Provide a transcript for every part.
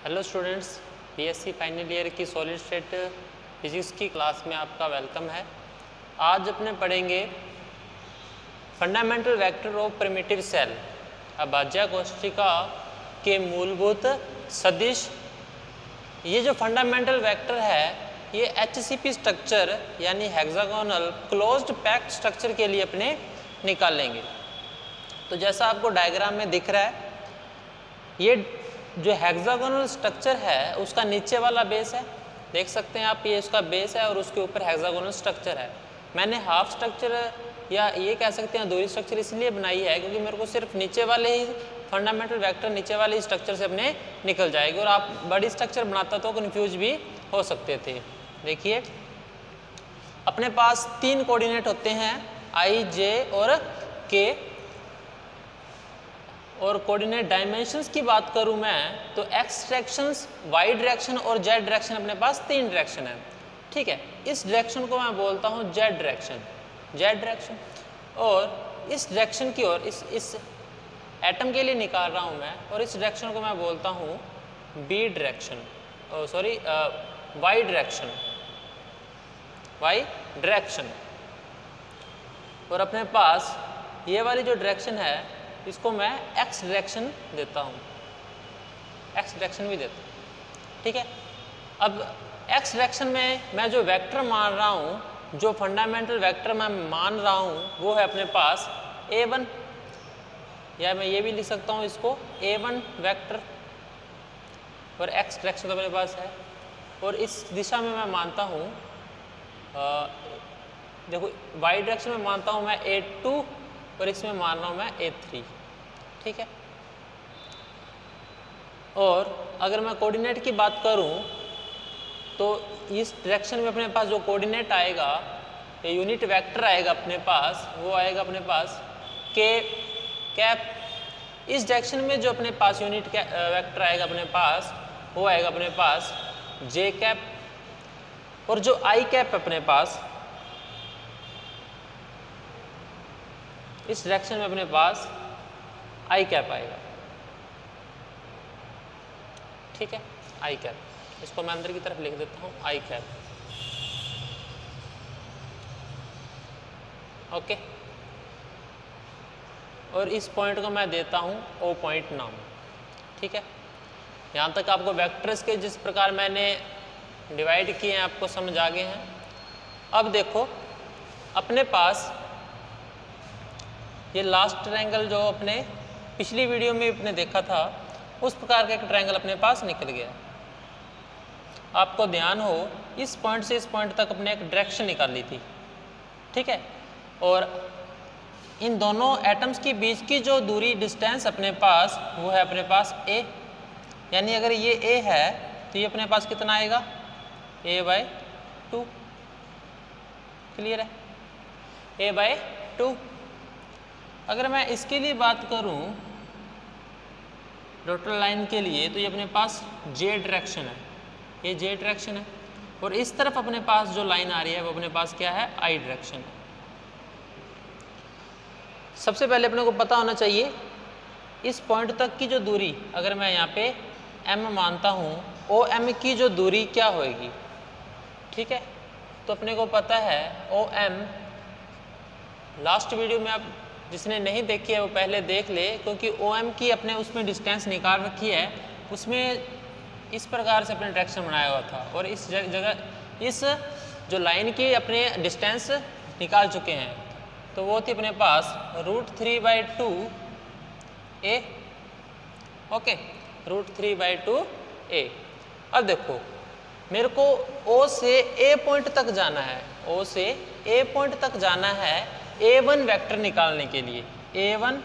Hello students, BSc final year की solid state physics की class में आपका वेलकम है। आज अपने पढ़ेंगे fundamental vector of primitive cell, अभाज्य कोशिका के मूलभूत सदिश। ये जो फंडामेंटल वेक्टर है ये एचसीपी स्ट्रक्चर यानी हेक्सागोनल क्लोज्ड पैक्ड स्ट्रक्चर के लिए अपने निकाल लेंगे। तो जैसा आपको डायग्राम में दिख रहा है, ये जो हेक्सागोनल स्ट्रक्चर है उसका नीचे वाला बेस है, देख सकते हैं आप, ये उसका बेस है और उसके ऊपर हेक्सागोनल स्ट्रक्चर है। मैंने हाफ स्ट्रक्चर या ये कह सकते हैं अधूरी स्ट्रक्चर इसलिए बनाई है क्योंकि मेरे को सिर्फ नीचे वाले ही फंडामेंटल वेक्टर नीचे वाले ही स्ट्रक्चर से अपने निकल जाएगी, और आप बड़ी स्ट्रक्चर बनाता तो कन्फ्यूज भी हो सकते थे। देखिए अपने पास 3 कोऑर्डिनेट होते हैं आई, जे और के, और कोऑर्डिनेट डायमेंशंस की बात करूं मैं तो एक्स डायरेक्शंस, वाई डायरेक्शन और जेड डायरेक्शन अपने पास 3 डायरेक्शन है। ठीक है, इस डायरेक्शन को मैं बोलता हूं जेड डायरेक्शन, जेड डायरेक्शन, और इस डायरेक्शन की ओर इस एटम के लिए निकाल रहा हूं मैं, और इस डायरेक्शन को मैं बोलता हूं B direction, sorry Y direction, Y direction. और अपने पास ये वाली जो डायरेक्शन है इसको मैं एक्स डायरेक्शन देता हूँ, एक्स डायरेक्शन भी देता हूँ। ठीक है, अब एक्स डायरेक्शन में मैं जो वेक्टर मान रहा हूँ, जो फंडामेंटल वेक्टर मैं मान रहा हूँ वो है अपने पास a1, या मैं ये भी लिख सकता हूँ इसको a1 वेक्टर, और एक्स डायरेक्शन तो अपने पास है। और इस दिशा में मैं मानता हूँ, देखो वाई डायरेक्शन में मानता हूँ मैं a2, और इसमें मान रहा हूँ मैं a3। ठीक है, और अगर मैं कोऑर्डिनेट की बात करूं तो इस डायरेक्शन में अपने पास जो कोऑर्डिनेट आएगा, ये यूनिट वेक्टर आएगा अपने पास, वो आएगा अपने पास के कैप। इस डायरेक्शन में जो अपने पास यूनिट वेक्टर आएगा अपने पास, वो आएगा अपने पास जे कैप, और जो आई कैप अपने पास इस डायरेक्शन में अपने पास आई कैप आएगा। ठीक है, आई कैप, इसको मैं अंदर की तरफ लिख देता हूँ आई कैप। ओके, और इस पॉइंट को मैं देता हूँ ओ पॉइंट नाम। ठीक है, यहाँ तक आपको वेक्टर्स के जिस प्रकार मैंने डिवाइड किए हैं आपको समझ आ गए हैं। अब देखो अपने पास ये लास्ट ट्रायंगल जो अपने पिछली वीडियो में अपने देखा था, उस प्रकार का एक ट्रायंगल अपने पास निकल गया। आपको ध्यान हो, इस पॉइंट से इस पॉइंट तक अपने एक डायरेक्शन निकाली थी। ठीक है, और इन दोनों एटम्स के बीच की जो दूरी डिस्टेंस अपने पास वो है अपने पास a, यानी अगर ये a है तो ये अपने पास कितना आएगा a/2। क्लियर है, a/2। अगर मैं इसके लिए बात करूं डॉटेड लाइन के लिए तो ये अपने पास जे डायरेक्शन है, ये जे डायरेक्शन है, और इस तरफ अपने पास जो लाइन आ रही है वो अपने पास क्या है, आई डायरेक्शन है। सबसे पहले अपने को पता होना चाहिए इस पॉइंट तक की जो दूरी, अगर मैं यहाँ पे m मानता हूँ, ओ एम की जो दूरी क्या होएगी। ठीक है, तो अपने को पता है ओ एम, लास्ट वीडियो में आप जिसने नहीं देखी है वो पहले देख ले, क्योंकि ओ एम की अपने उसमें डिस्टेंस निकाल रखी है, उसमें इस प्रकार से अपने डायरेक्शन बनाया हुआ था, और इस जगह इस जो लाइन की अपने डिस्टेंस निकाल चुके हैं, तो वो थी अपने पास √3/2 a। Okay, √3/2 a। अब देखो मेरे को O से A पॉइंट तक जाना है, O से A पॉइंट तक जाना है A1 वेक्टर निकालने के लिए। A1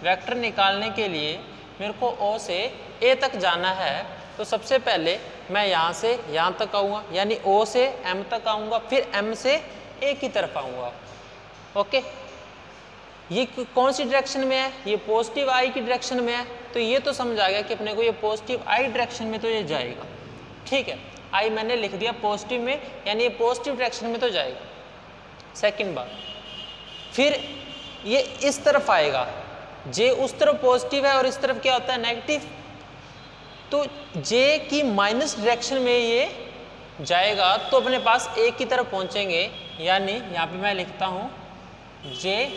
वेक्टर निकालने के लिए मेरे को O से A तक जाना है, तो सबसे पहले मैं यहाँ से यहाँ तक आऊँगा, यानी O से M तक आऊँगा, फिर M से A की तरफ आऊँगा। ओके, ये कौन सी डायरेक्शन में है, ये पॉजिटिव आई की डायरेक्शन में है, तो ये तो समझ आ गया कि अपने को ये पॉजिटिव आई डायरेक्शन में तो ये जाएगा। ठीक है, आई मैंने लिख दिया पॉजिटिव में, यानी ये पॉजिटिव डायरेक्शन में तो जाएगा। सेकंड बात, फिर ये इस तरफ आएगा, जे उस तरफ पॉजिटिव है और इस तरफ क्या होता है, नेगेटिव। तो जे की माइनस डायरेक्शन में ये जाएगा तो अपने पास ए की तरफ पहुंचेंगे, यानी यहाँ पे मैं लिखता हूँ जे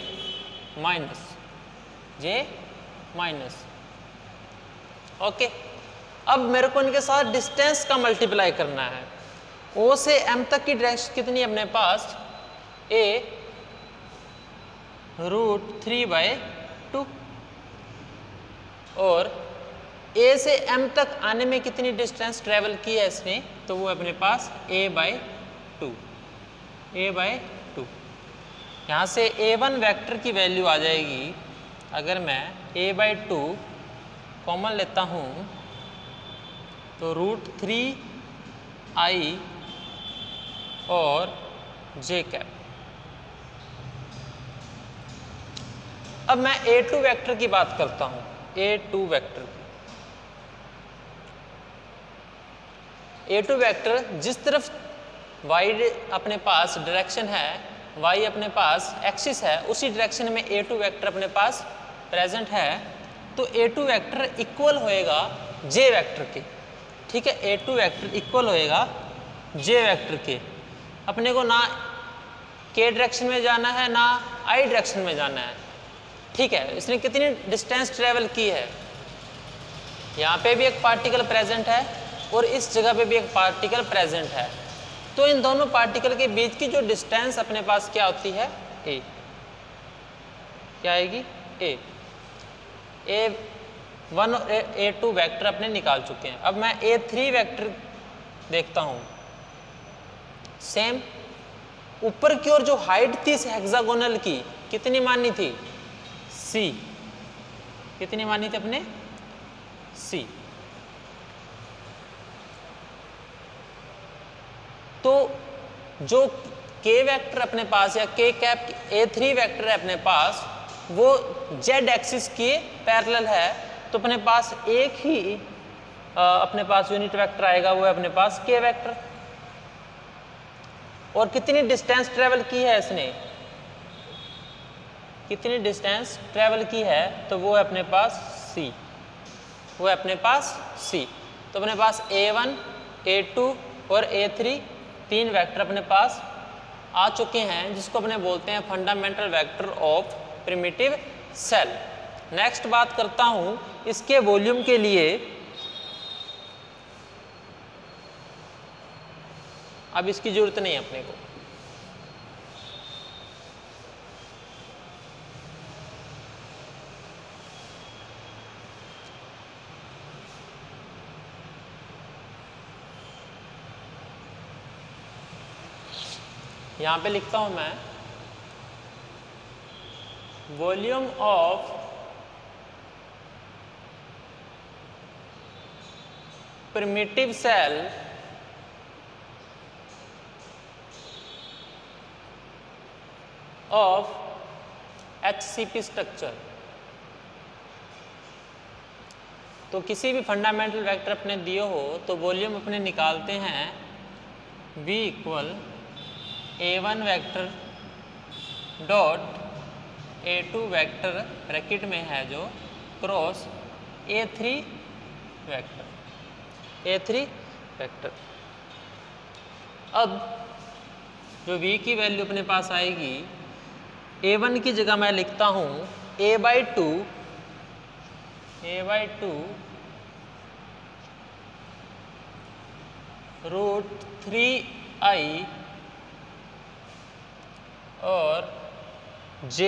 माइनस। ओके, अब मेरे को इनके साथ डिस्टेंस का मल्टीप्लाई करना है। ओ से एम तक की डायरेक्शन कितनी है अपने पास? ए √3/2 और ए से एम तक आने में कितनी डिस्टेंस ट्रेवल की है इसने? तो वो अपने पास a/2। यहाँ से a1 वेक्टर की वैल्यू आ जाएगी, अगर मैं a/2 कॉमन लेता हूँ तो √3i और j कैप। अब मैं a2 वेक्टर की बात करता हूँ, a2 वेक्टर की। a2 वेक्टर जिस तरफ y अपने पास डायरेक्शन है, y अपने पास एक्सिस है, उसी डायरेक्शन में a2 वेक्टर अपने पास प्रेजेंट है। तो a2 वेक्टर इक्वल होएगा j वेक्टर के। ठीक है, a2 वेक्टर इक्वल होएगा j वेक्टर के। अपने को ना k डायरेक्शन में जाना है ना i डायरेक्शन में जाना है। ठीक है, इसने कितनी डिस्टेंस ट्रेवल की है? यहाँ पे भी एक पार्टिकल प्रेजेंट है और इस जगह पे भी एक पार्टिकल प्रेजेंट है। तो इन दोनों पार्टिकल के बीच की जो डिस्टेंस अपने पास क्या होती है? a। क्या आएगी? a1 और a2 वेक्टर अपने निकाल चुके हैं। अब मैं a3 वेक्टर देखता हूँ। सेम, ऊपर की ओर जो हाइट थी इस हेक्सागोनल की कितनी मानी थी? c। कितनी मानी थी अपने? c। तो जो k वेक्टर अपने पास या k कैप a3 वेक्टर है अपने पास, वो z एक्सिस के पैरेलल है। तो अपने पास एक ही अपने पास यूनिट वेक्टर आएगा, वो है अपने पास k वेक्टर। और कितनी डिस्टेंस ट्रेवल की है इसने? कितनी डिस्टेंस ट्रेवल की है? तो वो है अपने पास c। वो है अपने पास c। तो अपने पास a1, a2 और a3 तीन वेक्टर अपने पास आ चुके हैं, जिसको अपने बोलते हैं fundamental vector of primitive cell. Next बात करता हूं इसके वॉल्यूम के लिए। अब इसकी जरूरत नहीं है अपने को। यहां पे लिखता हूं मैं volume of primitive cell of HCP structure. तो किसी भी फंडामेंटल वेक्टर अपने दिए हो तो वॉल्यूम अपने निकालते हैं V equal a1 vector dot a2 vector bracket में है जो क्रॉस a3 वेक्टर। अब जो v की वैल्यू अपने पास आएगी, a1 की जगह मैं लिखता हूं a/2 √3i और j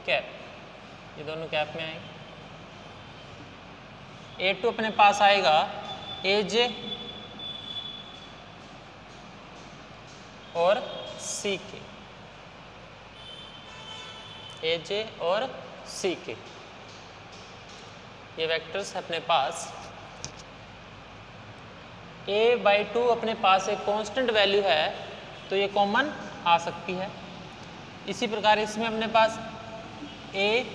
कैप। ये दोनों कैप में आएंगे। a2 अपने पास आएगा aj और ck। aj और ck ये वेक्टर्स अपने पास। a/2 अपने पास एक कांस्टेंट वैल्यू है तो ये कॉमन आ सकती है। इसी प्रकार इसमें अपने पास a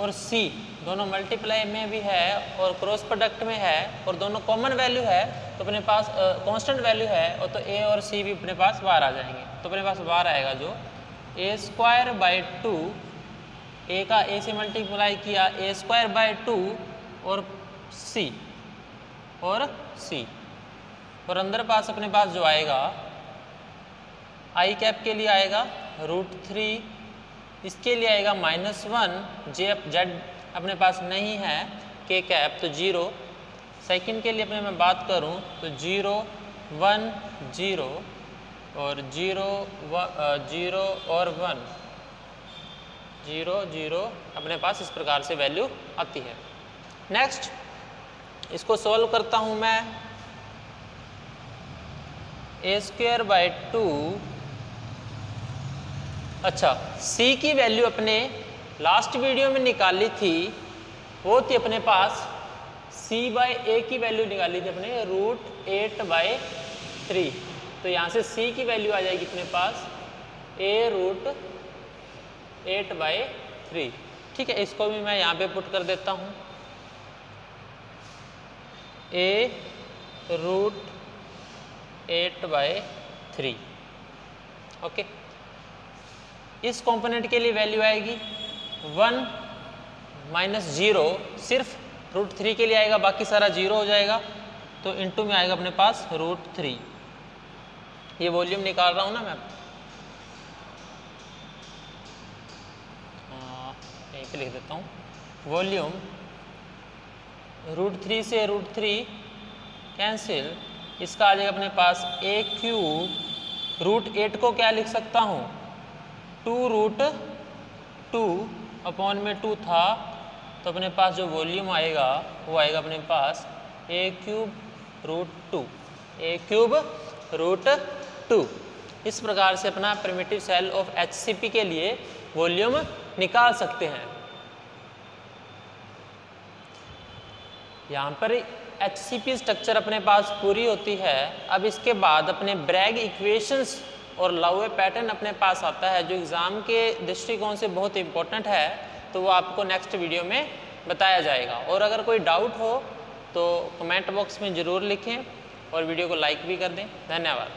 और c दोनों मल्टीप्लाई में भी है और क्रॉस प्रोडक्ट में है और दोनों कॉमन वैल्यू है, तो अपने पास कांस्टेंट वैल्यू है और तो a और c भी अपने पास बाहर आ जाएंगे। तो अपने पास बाहर आएगा जो a²/2, a का a से मल्टीप्लाई किया a²/2 और c और C। और अंदर पास अपने पास जो आएगा I कैप के लिए आएगा √3, इसके लिए आएगा -1, Z अपने पास नहीं है, K कैप तो 0। सेकंड के लिए अपने मैं बात करूं तो 0 1 0 और 0 0 और 1 0 0 अपने पास इस प्रकार से वैल्यू आती है। नेक्स्ट इसको सॉल्व करता हूं मैं। a²/2, अच्छा C की वैल्यू अपने लास्ट वीडियो में निकाली थी, वो थी अपने पास C/A की वैल्यू निकाली थी अपने √8/3। तो यहाँ से C की वैल्यू आ जाएगी अपने पास A√8/3। ठीक है, इसको भी मैं यहाँ पे पुट कर देता हूँ, A√8/3। ओके, इस कंपोनेंट के लिए वैल्यू आएगी 1 - 0, सिर्फ √3 के लिए आएगा, बाकी सारा 0 हो जाएगा, तो इनटू में आएगा अपने पास √3। ये वॉल्यूम निकाल रहा हूँ ना मैं, यहीं पे लिख देता हूँ। वॉल्यूम √3 से √3 कैंसिल, इसका आ जाएगा अपने पास A³ √8 को क्या लिख सकता हूँ 2√2/2 था, तो अपने पास जो वॉल्यूम आएगा वो आएगा अपने पास A³ √2। इस प्रकार से अपना प्रिमिटिव सेल ऑफ HCP के लिए वॉल्यूम निकाल सकते हैं। यहाँ पर HCP स्ट्रक्चर अपने पास पूरी होती है। अब इसके बाद अपने ब्रैग इक्वेशंस और लाउवे पैटर्न अपने पास आता है, जो एग्ज़ाम के दृष्टिकोण से बहुत इंपॉर्टेंट है, तो वो आपको नेक्स्ट वीडियो में बताया जाएगा। और अगर कोई डाउट हो तो कमेंट बॉक्स में ज़रूर लिखें और वीडियो को लाइक भी कर दें। धन्यवाद।